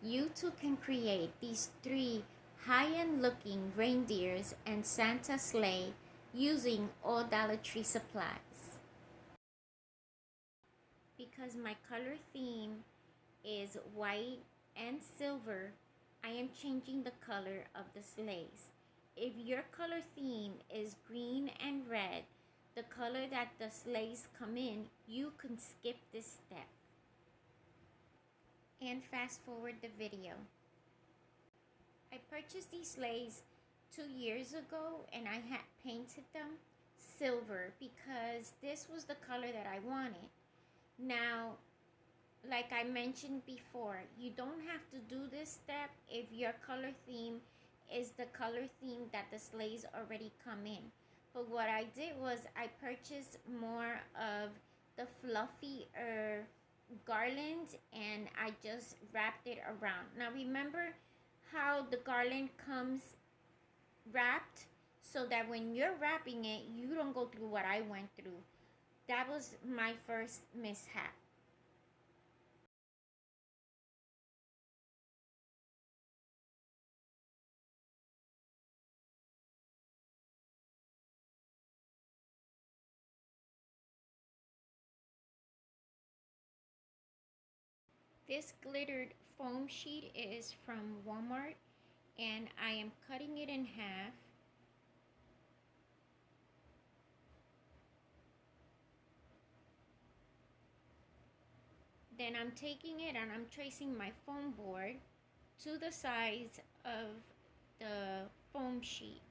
you too can create these three high-end looking reindeers and Santa sleigh using all Dollar Tree supplies. Because my color theme is white and silver, I am changing the color of the sleighs. If your color theme is green and red, the color that the sleighs come in, you can skip this step and fast forward the video. I purchased these sleighs 2 years ago and I had painted them silver because this was the color that I wanted. Now, like I mentioned before, you don't have to do this step if your color theme is the color theme that the sleighs already come in. But what I did was I purchased more of the fluffier garland and I just wrapped it around. Now remember how the garland comes wrapped, so that when you're wrapping it, you don't go through what I went through. That was my first mishap. This glittered foam sheet is from Walmart and I am cutting it in half. Then I'm taking it and I'm tracing my foam board to the size of the foam sheet.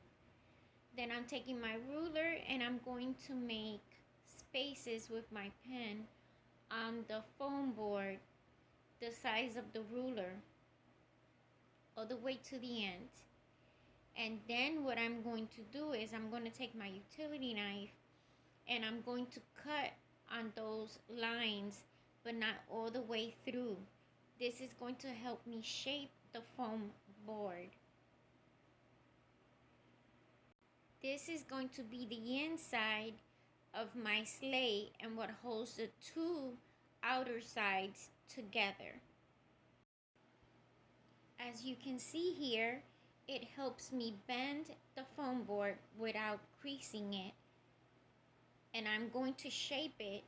Then I'm taking my ruler and I'm going to make spaces with my pen on the foam board the size of the ruler all the way to the end. And then what I'm going to do is I'm going to take my utility knife and I'm going to cut on those lines, but not all the way through. This is going to help me shape the foam board. This is going to be the inside of my sleigh and what holds the two outer sides together. As you can see here, it helps me bend the foam board without creasing it. And I'm going to shape it.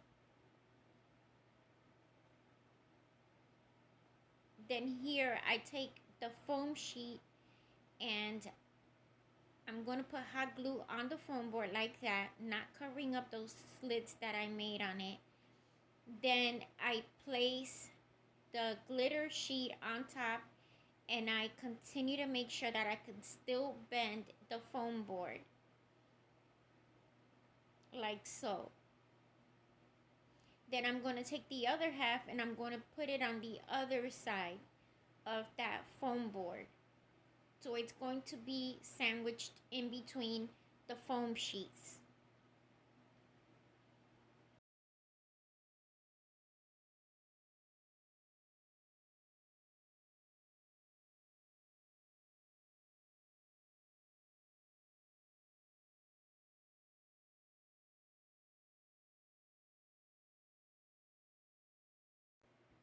Then here I take the foam sheet and I'm going to put hot glue on the foam board like that, not covering up those slits that I made on it. Then I place the glitter sheet on top and I continue to make sure that I can still bend the foam board like so. Then I'm going to take the other half and I'm going to put it on the other side of that foam board. So it's going to be sandwiched in between the foam sheets.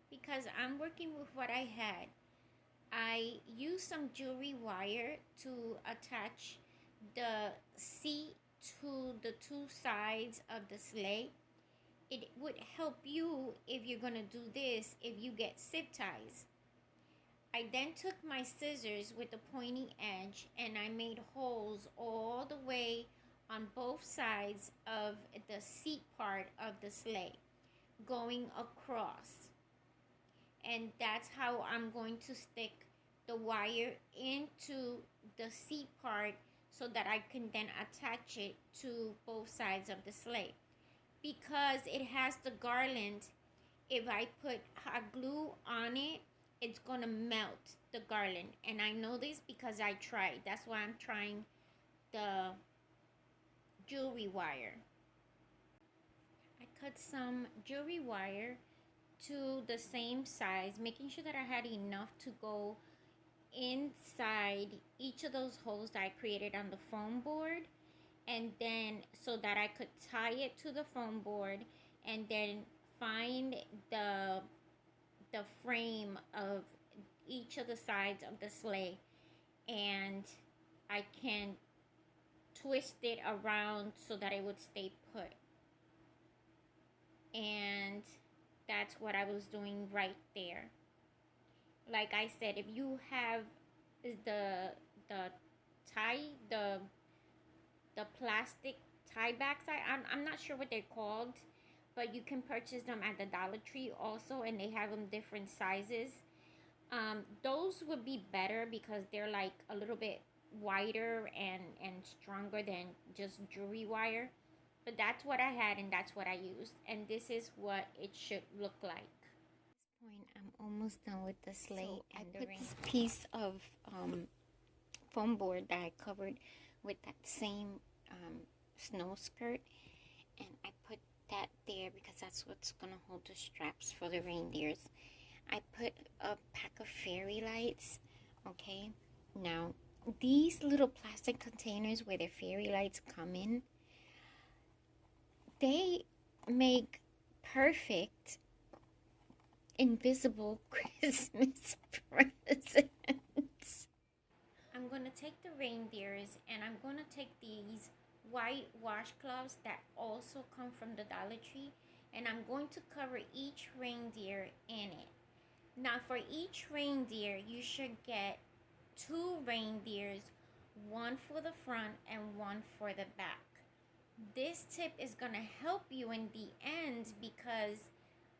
Because I'm working with what I had, I used some jewelry wire to attach the seat to the two sides of the sleigh. It would help you if you're gonna do this if you get zip ties. I then took my scissors with the pointy edge and I made holes all the way on both sides of the seat part of the sleigh, going across. And that's how I'm going to stick the wire into the seat part so that I can then attach it to both sides of the sleigh. Because it has the garland, if I put hot glue on it, it's gonna melt the garland. And I know this because I tried. That's why I'm trying the jewelry wire. I cut some jewelry wire to the same size, making sure that I had enough to go inside each of those holes that I created on the foam board, and then so that I could tie it to the foam board and then find the frame of each of the sides of the sleigh, and I can twist it around so that it would stay put. And that's what I was doing right there. Like I said, if you have the tie, the plastic tie backs, I'm not sure what they're called, but you can purchase them at the Dollar Tree also, and they have them different sizes. Those would be better because they're like a little bit wider and stronger than just jewelry wire. But that's what I had, and that's what I used, and this is what it should look like. At this point, I'm almost done with the sleigh. So I put this piece of foam board that I covered with that same snow skirt, and I put that there because that's what's gonna hold the straps for the reindeers. I put a pack of fairy lights. Okay, now these little plastic containers where the fairy lights come in, they make perfect invisible Christmas presents. I'm gonna take the reindeers, and I'm gonna take these white washcloths that also come from the Dollar Tree, and I'm going to cover each reindeer in it. Now for each reindeer, you should get 2 reindeers, one for the front and one for the back. This tip is gonna help you in the end because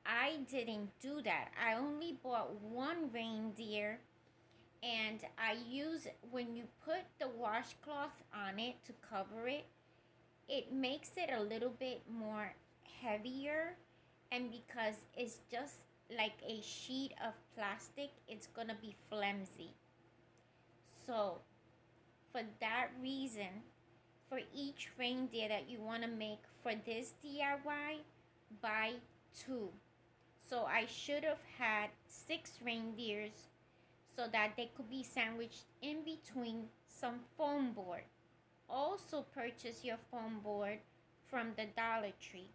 I didn't do that. I only bought 1 reindeer, and I use, when you put the washcloth on it to cover it, it makes it a little bit more heavier, and because it's just like a sheet of plastic, it's gonna be flimsy. So for that reason, for each reindeer that you want to make for this DIY, buy 2. So I should have had 6 reindeers so that they could be sandwiched in between some foam board. Also purchase your foam board from the Dollar Tree.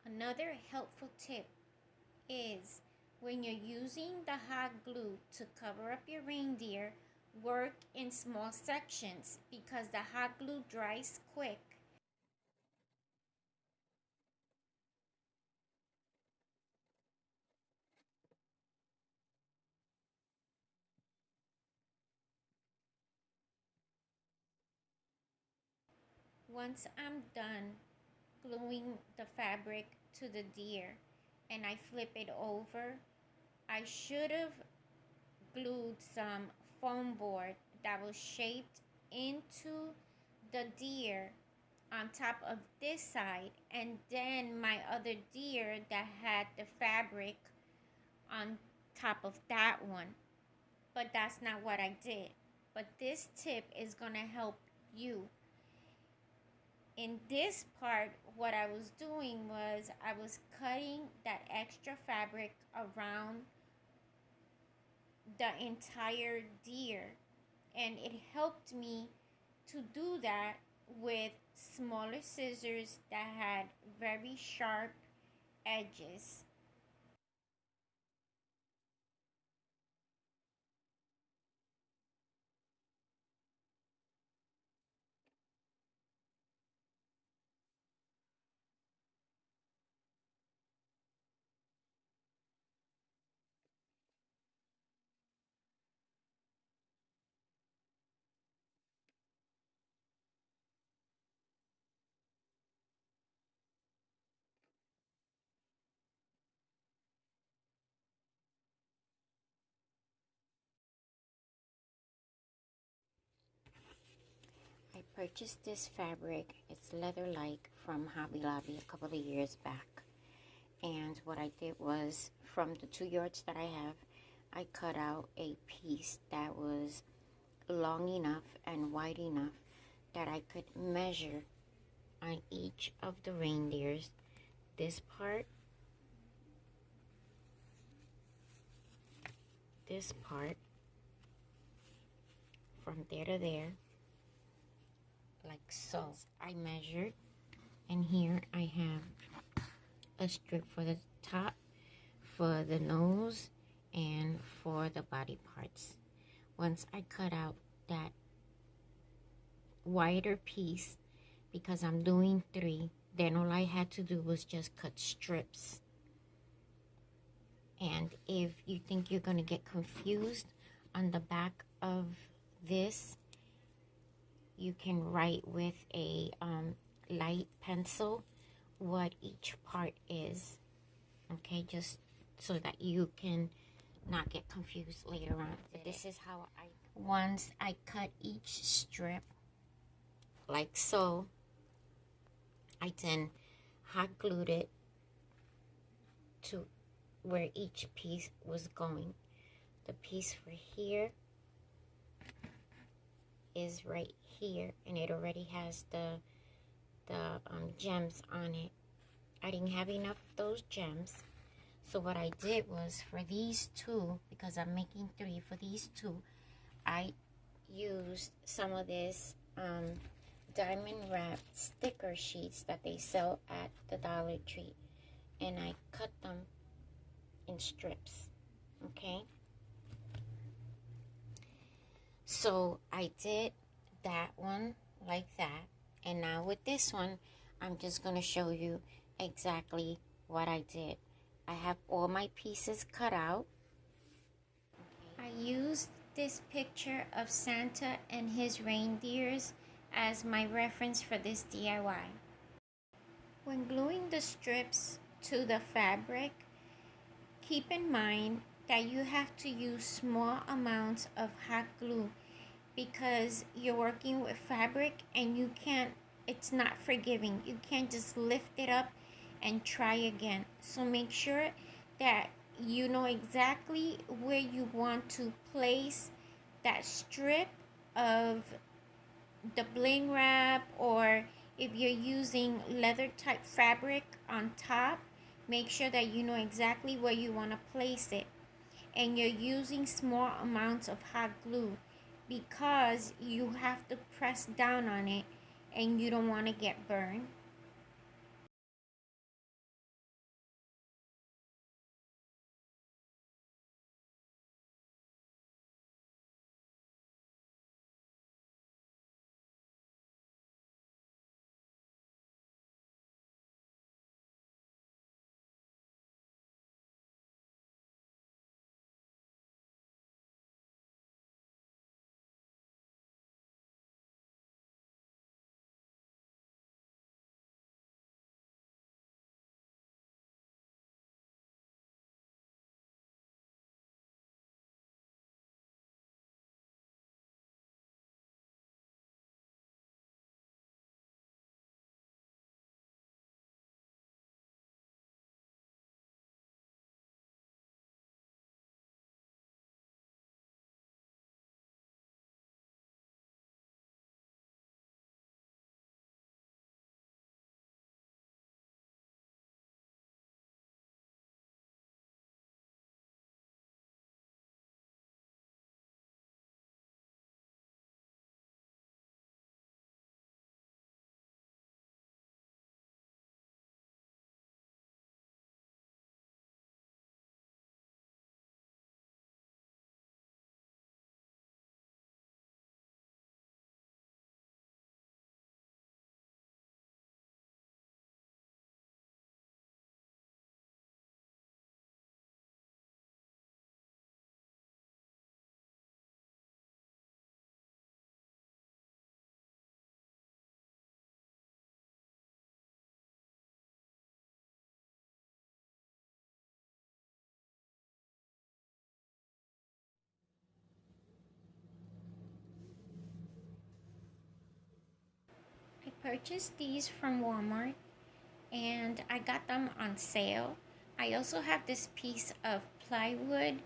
Another helpful tip is when you're using the hot glue to cover up your reindeer, work in small sections because the hot glue dries quick. Once I'm done gluing the fabric to the deer and I flip it over, I should have glued some foam board that was shaped into the deer on top of this side, and then my other deer that had the fabric on top of that one. But that's not what I did. But this tip is gonna help you. In this part, what I was doing was I was cutting that extra fabric around the entire deer, and it helped me to do that with smaller scissors that had very sharp edges. I purchased this fabric, it's leather-like, from Hobby Lobby a couple of years back. And what I did was, from the 2 yards that I have, I cut out a piece that was long enough and wide enough that I could measure on each of the reindeers. This part, from there to there, like so. I measured, and here I have a strip for the top, for the nose, and for the body parts. Once I cut out that wider piece, because I'm doing 3, then all I had to do was just cut strips. And if you think you're going to get confused on the back of this, you can write with a light pencil what each part is, okay, just so that you can not get confused later on. So this is how once I cut each strip like so, I then hot glued it to where each piece was going. The piece for here is right here, and it already has the gems on it. I didn't have enough of those gems, so what I did was, for these 2, because I'm making 3, for these 2, I used some of this diamond wrap sticker sheets that they sell at the Dollar Tree, and I cut them in strips, okay? So I did that one like that, and now with this one, I'm just going to show you exactly what I did. I have all my pieces cut out. I used this picture of Santa and his reindeers as my reference for this DIY. When gluing the strips to the fabric, keep in mind that you have to use small amounts of hot glue, because you're working with fabric and you can't, it's not forgiving. You can't just lift it up and try again. So make sure that you know exactly where you want to place that strip of the bling wrap, or if you're using leather type fabric on top, make sure that you know exactly where you want to place it. And you're using small amounts of hot glue, because you have to press down on it and you don't want to get burned. I purchased these from Walmart and I got them on sale. I also have this piece of plywood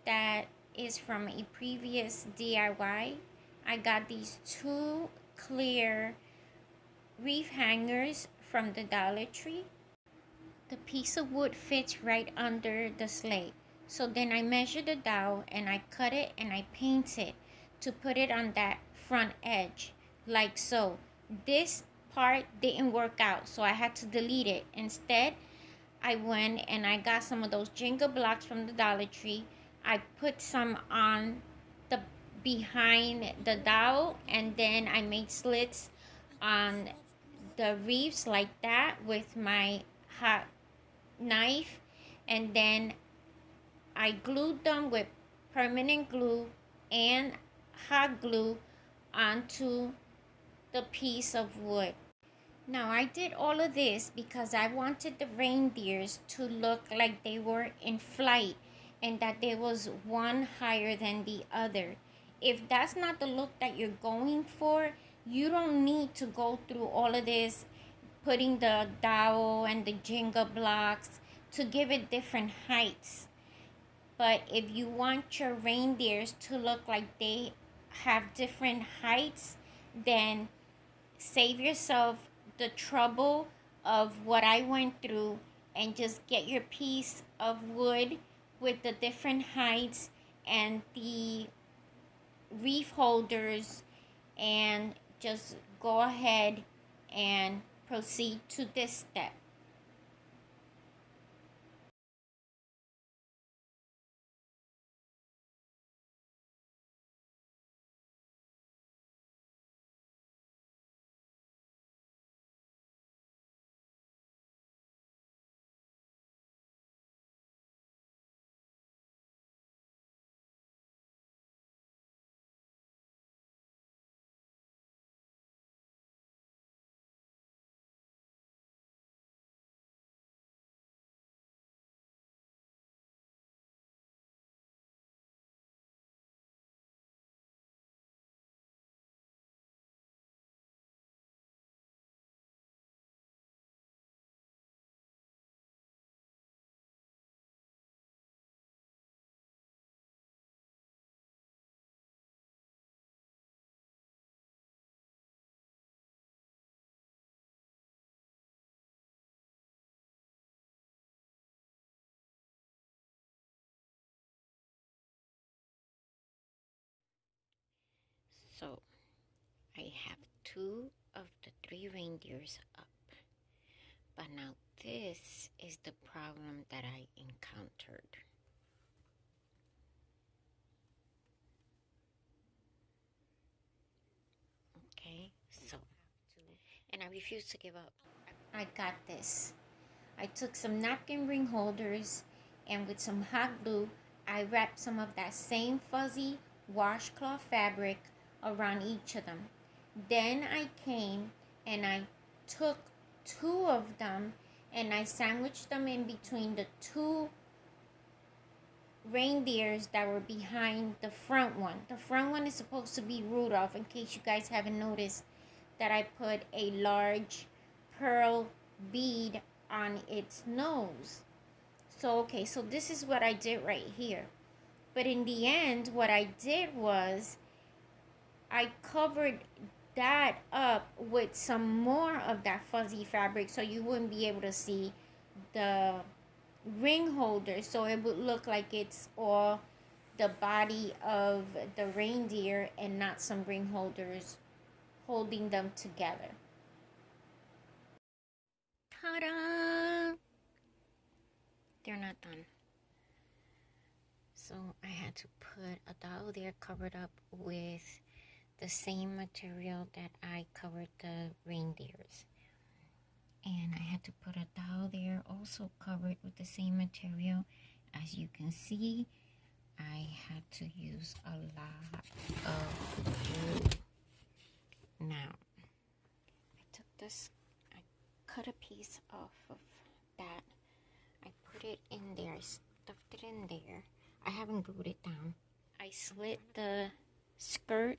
that is from a previous DIY. I got these 2 clear reef hangers from the Dollar Tree. The piece of wood fits right under the sleigh. So then I measured the dowel and I cut it and I paint it to put it on that front edge, like so. This part didn't work out, so I had to delete it. Instead, I went and I got some of those Jenga blocks from the Dollar Tree. I put some on the behind the dowel, and then I made slits on the reefs like that with my hot knife, and then I glued them with permanent glue and hot glue onto the piece of wood. Now I did all of this because I wanted the reindeers to look like they were in flight and that there was one higher than the other. If that's not the look that you're going for, you don't need to go through all of this, putting the dowel and the Jenga blocks to give it different heights. But if you want your reindeers to look like they have different heights, then save yourself the trouble of what I went through and just get your piece of wood with the different heights and the reef holders, and just go ahead and proceed to this step. So I have two of the three reindeers up. But now this is the problem that I encountered. Okay, so, and I refuse to give up. I got this. I took some napkin ring holders, and with some hot glue, I wrapped some of that same fuzzy washcloth fabric around each of them. Then I came and I took two of them and I sandwiched them in between the two reindeers that were behind the front one. The front one is supposed to be Rudolph, in case you guys haven't noticed that I put a large pearl bead on its nose. So, okay, so this is what I did right here. But in the end, what I did was I covered that up with some more of that fuzzy fabric so you wouldn't be able to see the ring holder, so it would look like it's all the body of the reindeer and not some ring holders holding them together. Ta-da! They're not done. So I had to put a dowel there covered up with the same material that I covered the reindeers. And I had to put a dowel there also covered with the same material. As you can see, I had to use a lot of glue. Now, I took this, I cut a piece off of that. I put it in there, I stuffed it in there. I haven't glued it down. I slit the skirt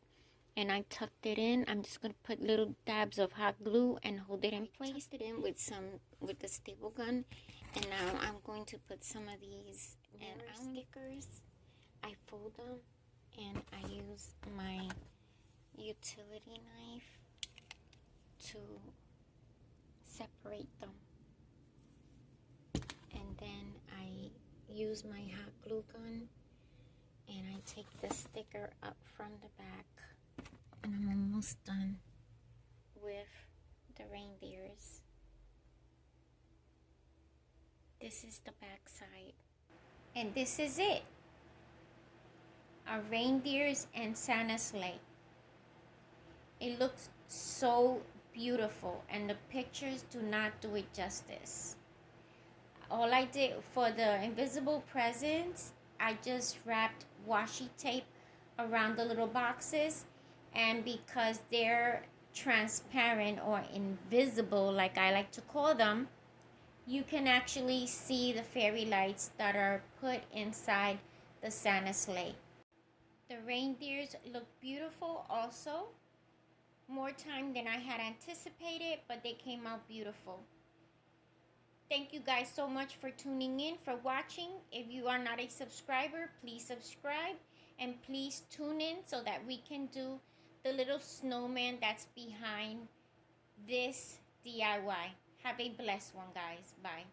and I tucked it in. I'm just gonna put little dabs of hot glue and hold it in place. Tucked it in with the staple gun, and now I'm going to put some of these and stickers. I fold them and I use my utility knife to separate them, and then I use my hot glue gun and I take the sticker up from the back, and I'm almost done with the reindeers. This is the back side, and this is it. reindeers and Santa's sleigh. It looks so beautiful, and the pictures do not do it justice. All I did for the invisible presents, I just wrapped washi tape around the little boxes, and because they're transparent or invisible, like I like to call them, you can actually see the fairy lights that are put inside the Santa sleigh. The reindeers look beautiful also. More time than I had anticipated, but they came out beautiful. Thank you guys so much for tuning in, for watching. If you are not a subscriber, please subscribe, and please tune in so that we can do the little snowman that's behind this DIY. Have a blessed one, guys. Bye.